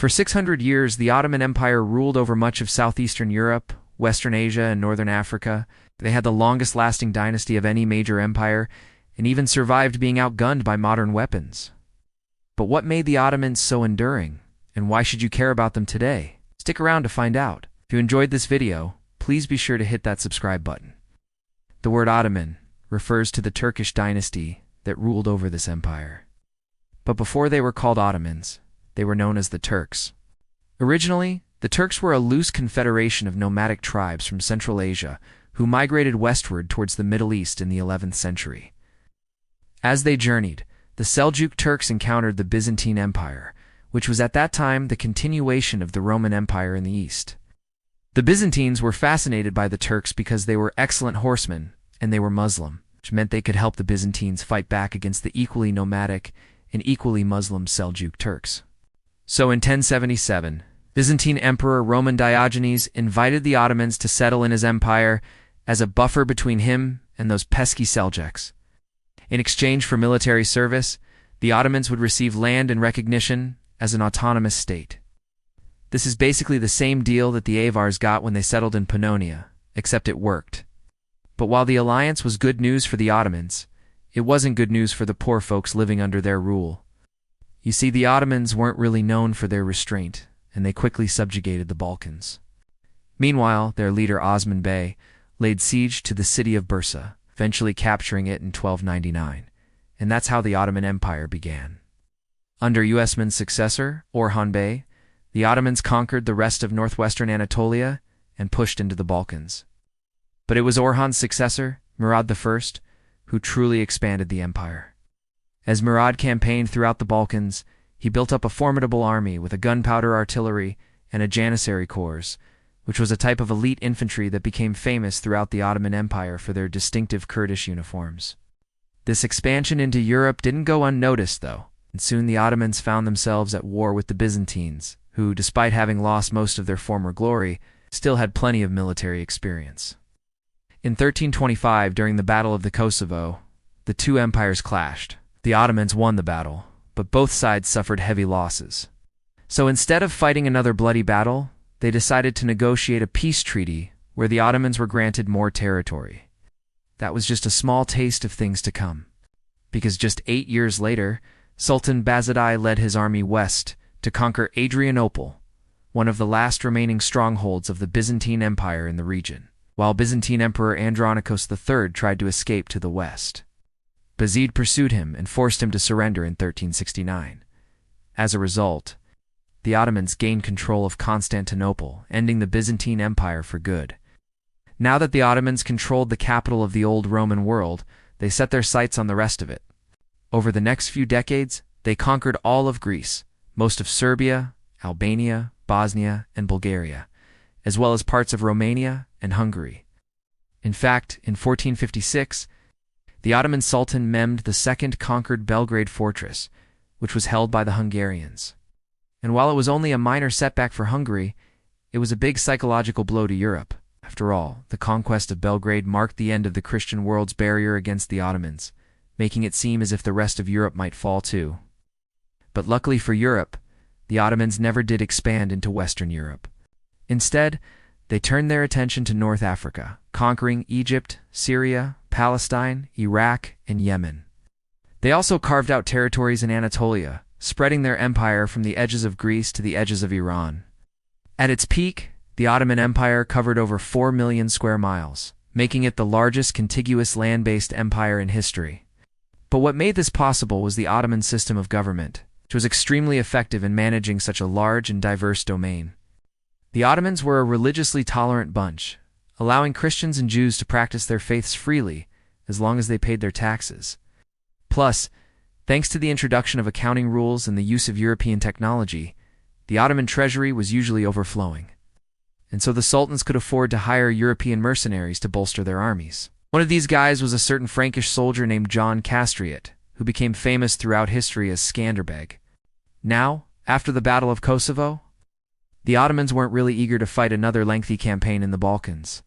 For 600 years, the Ottoman Empire ruled over much of southeastern Europe, Western Asia, and northern Africa. They had the longest-lasting dynasty of any major empire, and even survived being outgunned by modern weapons. But what made the Ottomans so enduring, and why should you care about them today? Stick around to find out. If you enjoyed this video, please be sure to hit that subscribe button. The word Ottoman refers to the Turkish dynasty that ruled over this empire. But before they were called Ottomans, they were known as the Turks. Originally, the Turks were a loose confederation of nomadic tribes from Central Asia who migrated westward towards the Middle East in the 11th century. As they journeyed, the Seljuk Turks encountered the Byzantine Empire, which was at that time the continuation of the Roman Empire in the East. The Byzantines were fascinated by the Turks because they were excellent horsemen, and they were Muslim, which meant they could help the Byzantines fight back against the equally nomadic and equally Muslim Seljuk Turks. So in 1077, Byzantine Emperor Roman Diogenes invited the Ottomans to settle in his empire as a buffer between him and those pesky Seljuks. In exchange for military service, the Ottomans would receive land and recognition as an autonomous state. This is basically the same deal that the Avars got when they settled in Pannonia, except it worked. But while the alliance was good news for the Ottomans, it wasn't good news for the poor folks living under their rule. You see, the Ottomans weren't really known for their restraint, and they quickly subjugated the Balkans. Meanwhile, their leader Osman I laid siege to the city of Bursa, eventually capturing it in 1299, and that's how the Ottoman Empire began. Under Osman's successor, Orhan Bey, the Ottomans conquered the rest of northwestern Anatolia and pushed into the Balkans. But it was Orhan's successor, Murad I, who truly expanded the empire. As Murad campaigned throughout the Balkans, he built up a formidable army with a gunpowder artillery and a janissary corps, which was a type of elite infantry that became famous throughout the Ottoman Empire for their distinctive Kurdish uniforms. This expansion into Europe didn't go unnoticed, though, and soon the Ottomans found themselves at war with the Byzantines, who, despite having lost most of their former glory, still had plenty of military experience. In 1325, during the Battle of the Kosovo, the two empires clashed. The Ottomans won the battle, but both sides suffered heavy losses. So instead of fighting another bloody battle, they decided to negotiate a peace treaty where the Ottomans were granted more territory. That was just a small taste of things to come, because just 8 years later, Sultan Bazadai led his army west to conquer Adrianople, one of the last remaining strongholds of the Byzantine Empire in the region, while Byzantine Emperor Andronikos III tried to escape to the west. Bazid pursued him and forced him to surrender in 1369. As a result, the Ottomans gained control of Constantinople, ending the Byzantine Empire for good. Now that the Ottomans controlled the capital of the old Roman world, they set their sights on the rest of it. Over the next few decades, they conquered all of Greece, most of Serbia, Albania, Bosnia, and Bulgaria, as well as parts of Romania and Hungary. In fact, in 1456, the Ottoman Sultan Mehmed II conquered Belgrade Fortress, which was held by the Hungarians. And while it was only a minor setback for Hungary, it was a big psychological blow to Europe. After all, the conquest of Belgrade marked the end of the Christian world's barrier against the Ottomans, making it seem as if the rest of Europe might fall too. But luckily for Europe, the Ottomans never did expand into Western Europe. Instead, they turned their attention to North Africa, conquering Egypt, Syria, Palestine, Iraq, and Yemen. They also carved out territories in Anatolia, spreading their empire from the edges of Greece to the edges of Iran. At its peak, the Ottoman Empire covered over 4 million square miles, making it the largest contiguous land-based empire in history. But what made this possible was the Ottoman system of government, which was extremely effective in managing such a large and diverse domain. The Ottomans were a religiously tolerant bunch, allowing Christians and Jews to practice their faiths freely as long as they paid their taxes. Plus, thanks to the introduction of accounting rules and the use of European technology, the Ottoman treasury was usually overflowing. And so the sultans could afford to hire European mercenaries to bolster their armies. One of these guys was a certain Frankish soldier named John Castriot, who became famous throughout history as Skanderbeg. Now, after the Battle of Kosovo, the Ottomans weren't really eager to fight another lengthy campaign in the Balkans,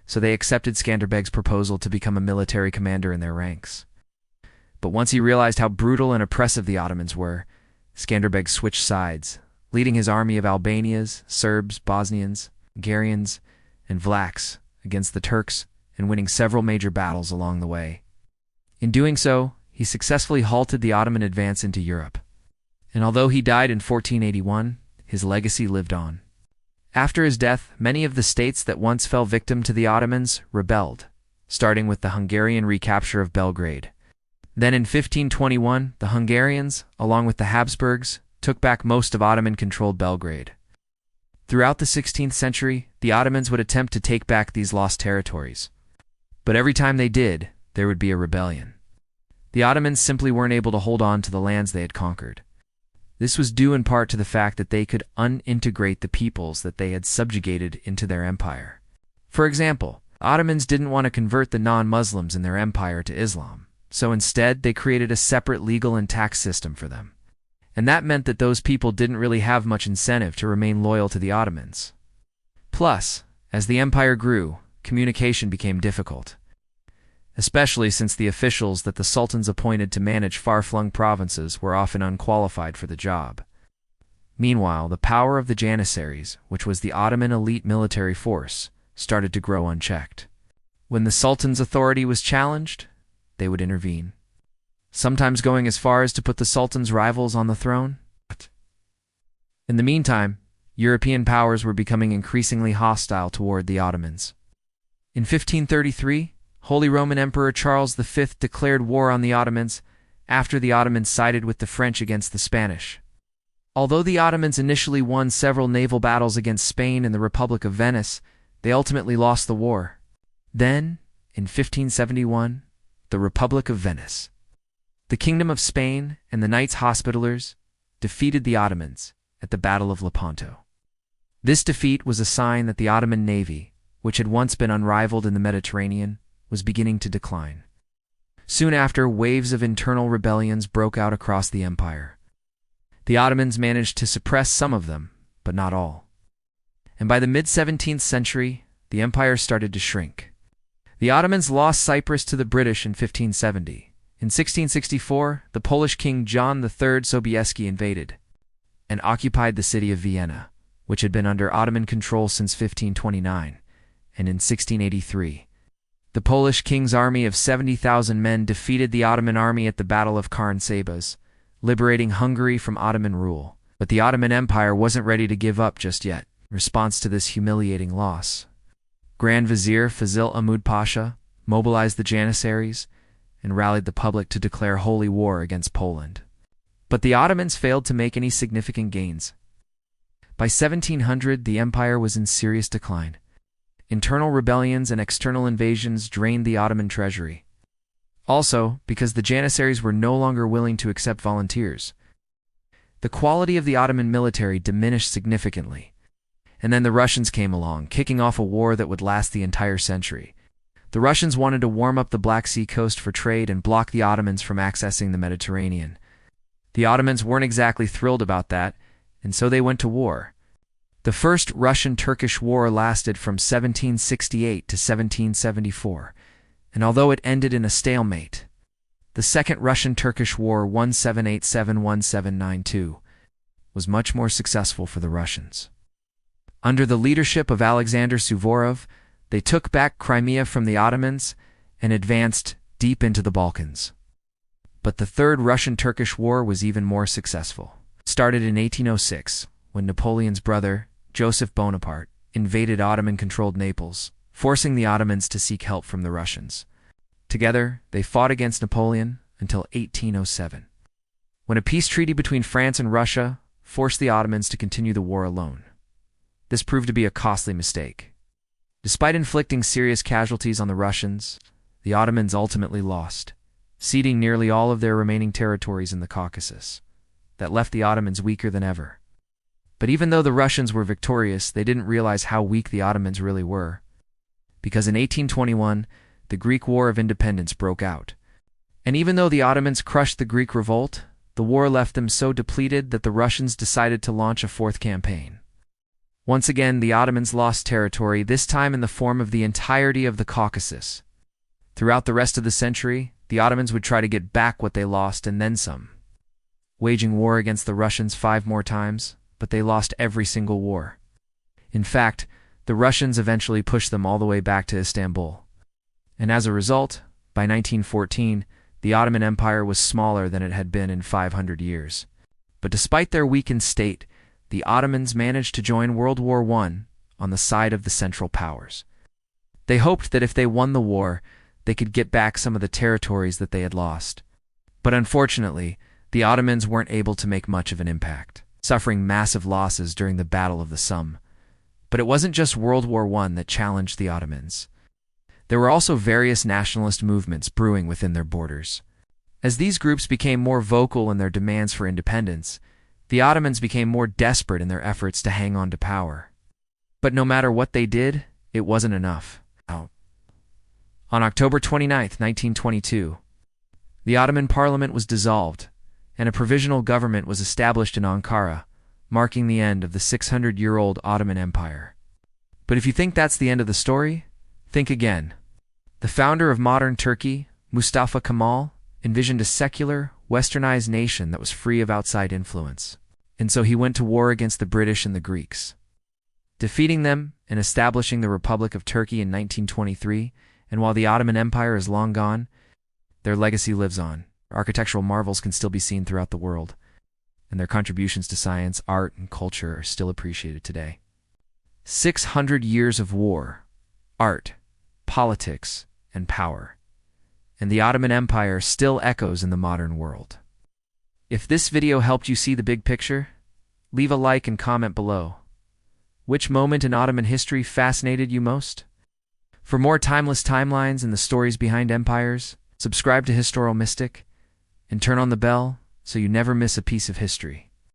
so they accepted Skanderbeg's proposal to become a military commander in their ranks. But once he realized how brutal and oppressive the Ottomans were, Skanderbeg switched sides, leading his army of Albanians, Serbs, Bosnians, Hungarians, and Vlachs against the Turks and winning several major battles along the way. In doing so, he successfully halted the Ottoman advance into Europe. And although he died in 1481, his legacy lived on. After his death, many of the states that once fell victim to the Ottomans rebelled, starting with the Hungarian recapture of Belgrade. Then in 1521, the Hungarians, along with the Habsburgs, took back most of Ottoman-controlled Belgrade. Throughout the 16th century, the Ottomans would attempt to take back these lost territories. But every time they did, there would be a rebellion. The Ottomans simply weren't able to hold on to the lands they had conquered. This was due in part to the fact that they could unintegrate the peoples that they had subjugated into their empire. For example, Ottomans didn't want to convert the non-Muslims in their empire to Islam, so instead they created a separate legal and tax system for them. And that meant that those people didn't really have much incentive to remain loyal to the Ottomans. Plus, as the empire grew, communication became difficult, especially since the officials that the sultans appointed to manage far-flung provinces were often unqualified for the job. Meanwhile, the power of the Janissaries, which was the Ottoman elite military force, started to grow unchecked. When the sultan's authority was challenged, they would intervene, sometimes going as far as to put the sultan's rivals on the throne. In the meantime, European powers were becoming increasingly hostile toward the Ottomans. In 1533, Holy Roman Emperor Charles V declared war on the Ottomans after the Ottomans sided with the French against the Spanish. Although the Ottomans initially won several naval battles against Spain and the Republic of Venice, they ultimately lost the war. Then, in 1571, the Republic of Venice, the Kingdom of Spain, and the Knights Hospitallers defeated the Ottomans at the Battle of Lepanto. This defeat was a sign that the Ottoman navy, which had once been unrivaled in the Mediterranean, was beginning to decline. Soon after, waves of internal rebellions broke out across the empire. The Ottomans managed to suppress some of them, but not all. And by the mid-17th century, the empire started to shrink. The Ottomans lost Cyprus to the British in 1570. In 1664, the Polish king John III Sobieski invaded and occupied the city of Vienna, which had been under Ottoman control since 1529, and in 1683, the Polish king's army of 70,000 men defeated the Ottoman army at the Battle of Karansabas, liberating Hungary from Ottoman rule. But the Ottoman Empire wasn't ready to give up just yet. In response to this humiliating loss, Grand Vizier Fazil Ahmud Pasha mobilized the Janissaries and rallied the public to declare holy war against Poland. But the Ottomans failed to make any significant gains. By 1700, the empire was in serious decline. Internal rebellions and external invasions drained the Ottoman treasury. Also, because the Janissaries were no longer willing to accept volunteers, the quality of the Ottoman military diminished significantly. And then the Russians came along, kicking off a war that would last the entire century. The Russians wanted to warm up the Black Sea coast for trade and block the Ottomans from accessing the Mediterranean. The Ottomans weren't exactly thrilled about that, and so they went to war. The First Russian-Turkish War lasted from 1768 to 1774, and although it ended in a stalemate, the Second Russian-Turkish War 1787-1792 was much more successful for the Russians. Under the leadership of Alexander Suvorov, they took back Crimea from the Ottomans and advanced deep into the Balkans. But the Third Russian-Turkish War was even more successful. It started in 1806, when Napoleon's brother, Joseph Bonaparte, invaded Ottoman-controlled Naples, forcing the Ottomans to seek help from the Russians. Together, they fought against Napoleon until 1807, when a peace treaty between France and Russia forced the Ottomans to continue the war alone. This proved to be a costly mistake. Despite inflicting serious casualties on the Russians, the Ottomans ultimately lost, ceding nearly all of their remaining territories in the Caucasus. That left the Ottomans weaker than ever. But even though the Russians were victorious, they didn't realize how weak the Ottomans really were. Because in 1821, the Greek War of Independence broke out. And even though the Ottomans crushed the Greek revolt, the war left them so depleted that the Russians decided to launch a fourth campaign. Once again, the Ottomans lost territory, this time in the form of the entirety of the Caucasus. Throughout the rest of the century, the Ottomans would try to get back what they lost and then some, waging war against the Russians 5 more times, but they lost every single war. In fact, the Russians eventually pushed them all the way back to Istanbul. And as a result, by 1914, the Ottoman Empire was smaller than it had been in 500 years. But despite their weakened state, the Ottomans managed to join World War I on the side of the Central Powers. They hoped that if they won the war, they could get back some of the territories that they had lost. But unfortunately, the Ottomans weren't able to make much of an impact, suffering massive losses during the Battle of the Somme. But it wasn't just World War I that challenged the Ottomans. There were also various nationalist movements brewing within their borders. As these groups became more vocal in their demands for independence, the Ottomans became more desperate in their efforts to hang on to power. But no matter what they did, it wasn't enough. On October 29, 1922, the Ottoman Parliament was dissolved, and a provisional government was established in Ankara, marking the end of the 600-year-old Ottoman Empire. But if you think that's the end of the story, think again. The founder of modern Turkey, Mustafa Kemal, envisioned a secular, westernized nation that was free of outside influence. And so he went to war against the British and the Greeks, defeating them and establishing the Republic of Turkey in 1923. And while the Ottoman Empire is long gone, their legacy lives on. Architectural marvels can still be seen throughout the world, and their contributions to science, art, and culture are still appreciated today. 600 years of war, art, politics, and power, and the Ottoman Empire still echoes in the modern world. If this video helped you see the big picture, leave a like and comment below. Which moment in Ottoman history fascinated you most? For more timeless timelines and the stories behind empires, subscribe to HistoroMystic and turn on the bell so you never miss a piece of history.